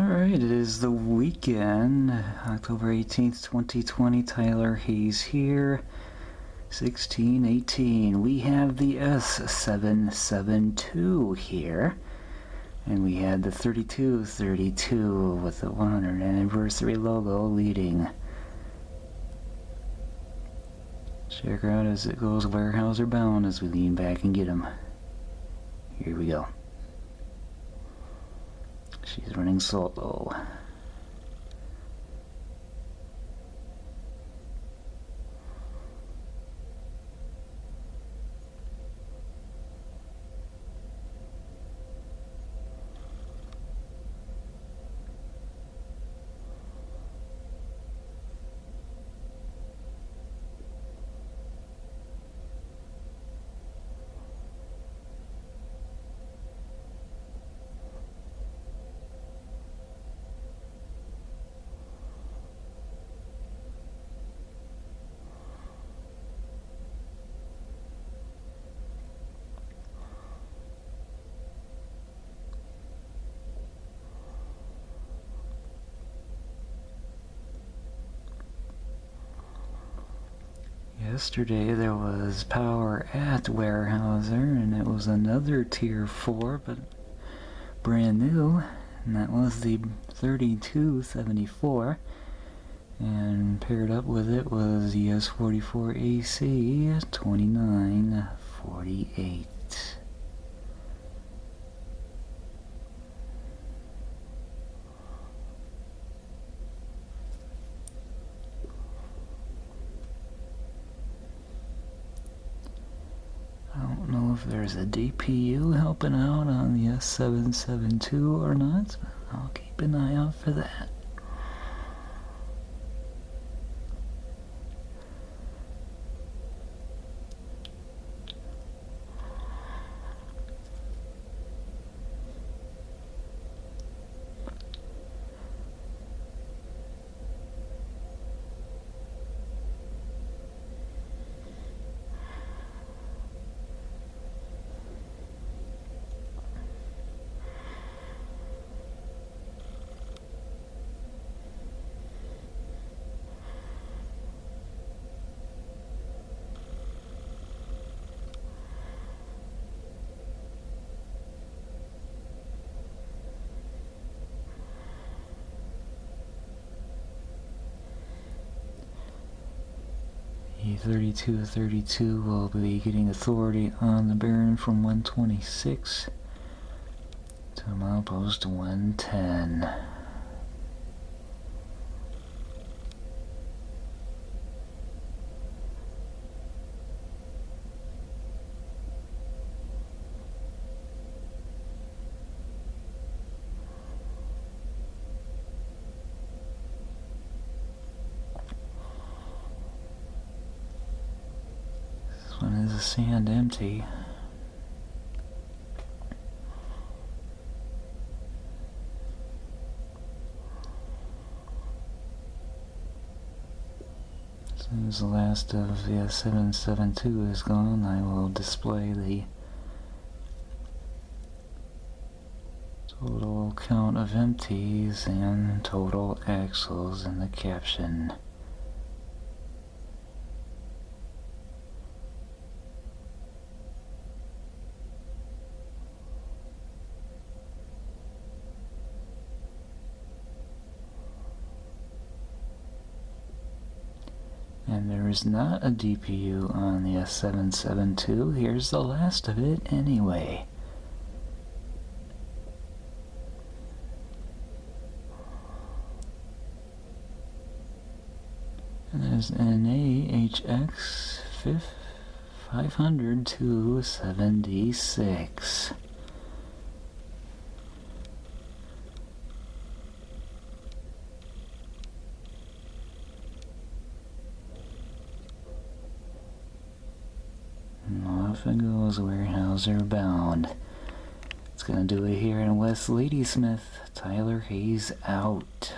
Alright, it is the weekend, October 18th, 2020. Tyler Hayes here. 1618. We have the S772 here. And we had the 3232 with the 100th anniversary logo leading. Check her out as it goes Weyerhaeuser bound as we lean back and get him. Here we go. She's running solo. Yesterday there was power at Weyerhaeuser, and it was another Tier 4, but brand new, and that was the 3274, and paired up with it was the S44AC 2948. I don't know if there's a DPU helping out on the S772 or not, but I'll keep an eye out for that. The 3232 will be getting authority on the Baron from 126 to milepost 110. This one is a sand empty. As soon as the last of the S772 is gone, I will display the total count of empties and total axles in the caption. And there is not a DPU on the S772. Here's the last of it anyway. And there's an AHX 500 to 76. Off it goes, Weyerhaeuser bound. It's gonna do it here in West Ladysmith. Tyler Hayes out.